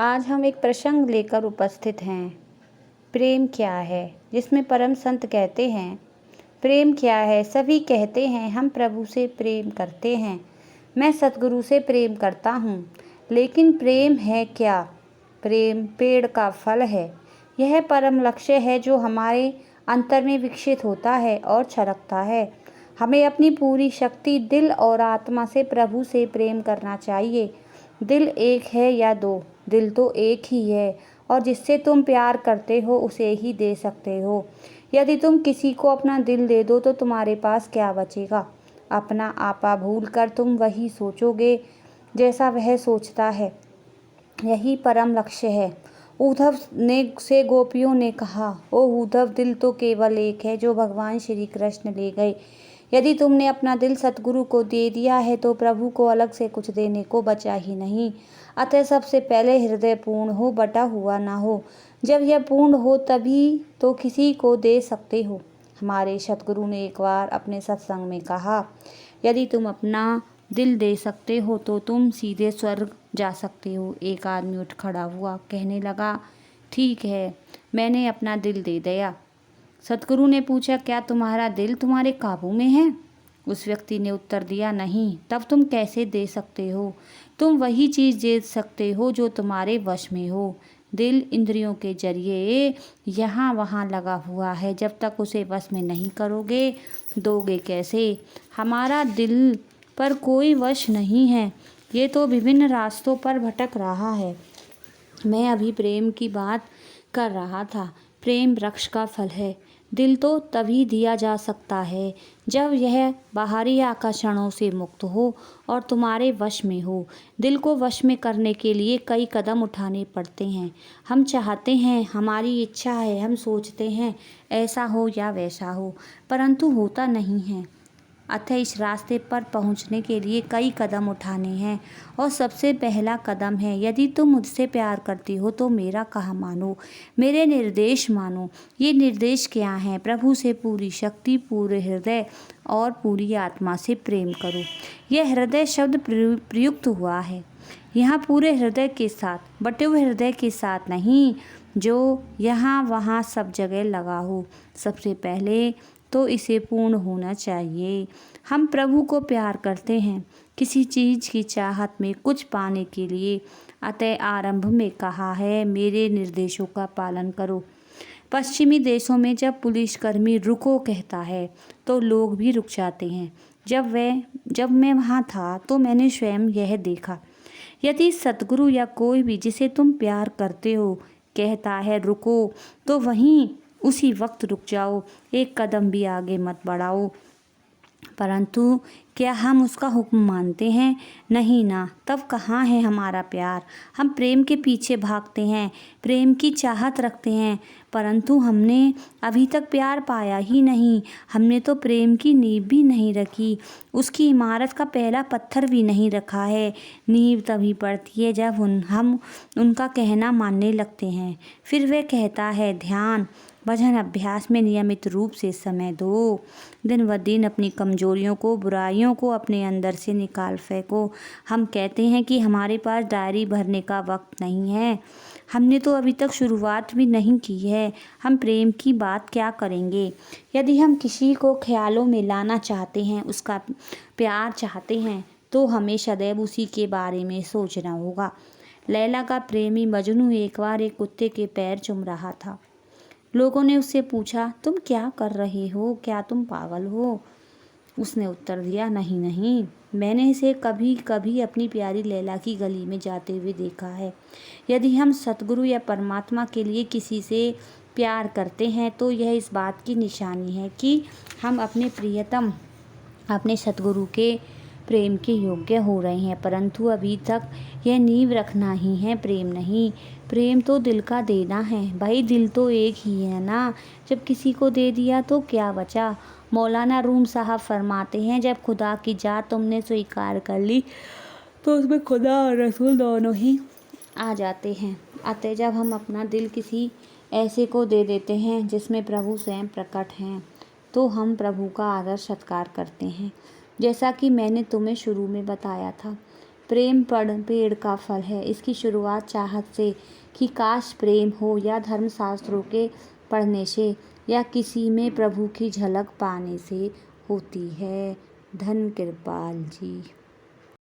आज हम एक प्रसंग लेकर उपस्थित हैं। प्रेम क्या है, जिसमें परम संत कहते हैं, प्रेम क्या है। सभी कहते हैं हम प्रभु से प्रेम करते हैं, मैं सतगुरु से प्रेम करता हूँ, लेकिन प्रेम है क्या। प्रेम पेड़ का फल है। यह परम लक्ष्य है जो हमारे अंतर में विकसित होता है और छलकता है। हमें अपनी पूरी शक्ति, दिल और आत्मा से प्रभु से प्रेम करना चाहिए। दिल एक है या दो, दिल तो एक ही है, और जिससे तुम प्यार करते हो उसे ही दे सकते हो। यदि तुम किसी को अपना दिल दे दो तो तुम्हारे पास क्या बचेगा। अपना आपा भूल कर तुम वही सोचोगे जैसा वह सोचता है। यही परम लक्ष्य है। उद्धव ने से गोपियों ने कहा, ओ उद्धव, दिल तो केवल एक है जो भगवान श्री कृष्ण ले गए। यदि तुमने अपना दिल सतगुरु को दे दिया है तो प्रभु को अलग से कुछ देने को बचा ही नहीं। अतः सबसे पहले हृदय पूर्ण हो, बटा हुआ ना हो। जब यह पूर्ण हो तभी तो किसी को दे सकते हो। हमारे सतगुरु ने एक बार अपने सत्संग में कहा, यदि तुम अपना दिल दे सकते हो तो तुम सीधे स्वर्ग जा सकते हो। एक आदमी उठ खड़ा हुआ, कहने लगा, ठीक है, मैंने अपना दिल दे दिया। सतगुरु ने पूछा, क्या तुम्हारा दिल तुम्हारे काबू में है। उस व्यक्ति ने उत्तर दिया, नहीं। तब तुम कैसे दे सकते हो। तुम वही चीज़ दे सकते हो जो तुम्हारे वश में हो। दिल इंद्रियों के जरिए यहाँ वहाँ लगा हुआ है। जब तक उसे वश में नहीं करोगे, दोगे कैसे। हमारा दिल पर कोई वश नहीं है, ये तो विभिन्न रास्तों पर भटक रहा है। मैं अभी प्रेम की बात कर रहा था। प्रेम वृक्ष का फल है। दिल तो तभी दिया जा सकता है जब यह बाहरी आकर्षणों से मुक्त हो और तुम्हारे वश में हो। दिल को वश में करने के लिए कई कदम उठाने पड़ते हैं। हम चाहते हैं, हमारी इच्छा है, हम सोचते हैं ऐसा हो या वैसा हो, परंतु होता नहीं है। अतः इस रास्ते पर पहुंचने के लिए कई कदम उठाने हैं, और सबसे पहला कदम है, यदि तुम मुझसे प्यार करती हो तो मेरा कहा मानो, मेरे निर्देश मानो। ये निर्देश क्या हैं। प्रभु से पूरी शक्ति, पूरे हृदय और पूरी आत्मा से प्रेम करो। यह हृदय शब्द प्रयुक्त हुआ है यहाँ पूरे हृदय के साथ, बटे हुए हृदय के साथ नहीं, जो यहाँ वहाँ सब जगह लगा हो। सबसे पहले तो इसे पूर्ण होना चाहिए। हम प्रभु को प्यार करते हैं किसी चीज़ की चाहत में, कुछ पाने के लिए। अतः आरंभ में कहा है, मेरे निर्देशों का पालन करो। पश्चिमी देशों में जब पुलिसकर्मी रुको कहता है तो लोग भी रुक जाते हैं। जब मैं वहाँ था तो मैंने स्वयं यह देखा। यदि सतगुरु या कोई भी जिसे तुम प्यार करते हो कहता है रुको, तो वहीं उसी वक्त रुक जाओ, एक कदम भी आगे मत बढ़ाओ। परंतु क्या हम उसका हुक्म मानते हैं। नहीं ना। तब कहाँ है हमारा प्यार। हम प्रेम के पीछे भागते हैं, प्रेम की चाहत रखते हैं, परंतु हमने अभी तक प्यार पाया ही नहीं। हमने तो प्रेम की नींव भी नहीं रखी, उसकी इमारत का पहला पत्थर भी नहीं रखा है। नींव तभी पड़ती है जब हम उनका कहना मानने लगते हैं। फिर वह कहता है, ध्यान भजन अभ्यास में नियमित रूप से समय दो। दिन ब दिन अपनी कमजोरियों को, बुराइयों को अपने अंदर से निकाल फेंको। हम कहते हैं कि हमारे पास डायरी भरने का वक्त नहीं है। हमने तो अभी तक शुरुआत भी नहीं की है। हम प्रेम की बात क्या करेंगे। यदि हम किसी को ख्यालों में लाना चाहते हैं, उसका प्यार चाहते हैं, तो हमें सदैव उसी के बारे में सोचना होगा। लैला का प्रेमी मजनू एक बार एक कुत्ते के पैर चूम रहा था। लोगों ने उससे पूछा, तुम क्या कर रहे हो, क्या तुम पागल हो। उसने उत्तर दिया, नहीं नहीं, मैंने इसे कभी कभी अपनी प्यारी लैला की गली में जाते हुए देखा है। यदि हम सतगुरु या परमात्मा के लिए किसी से प्यार करते हैं तो यह इस बात की निशानी है कि हम अपने प्रियतम, अपने सतगुरु के प्रेम के योग्य हो रहे हैं। परंतु अभी तक यह नींव रखना ही है, प्रेम नहीं। प्रेम तो दिल का देना है। भाई दिल तो एक ही है ना। जब किसी को दे दिया तो क्या बचा। मौलाना रूम साहब फरमाते हैं, जब खुदा की जात तुमने स्वीकार कर ली तो उसमें खुदा और रसूल दोनों ही आ जाते हैं। अतः जब हम अपना दिल किसी ऐसे को दे देते हैं जिसमें प्रभु स्वयं प्रकट हैं, तो हम प्रभु का आदर सत्कार करते हैं। जैसा कि मैंने तुम्हें शुरू में बताया था, प्रेम पेड़ का फल है। इसकी शुरुआत चाहत से कि काश प्रेम हो, या धर्मशास्त्रों के पढ़ने से, या किसी में प्रभु की झलक पाने से होती है। धन कृपाल जी।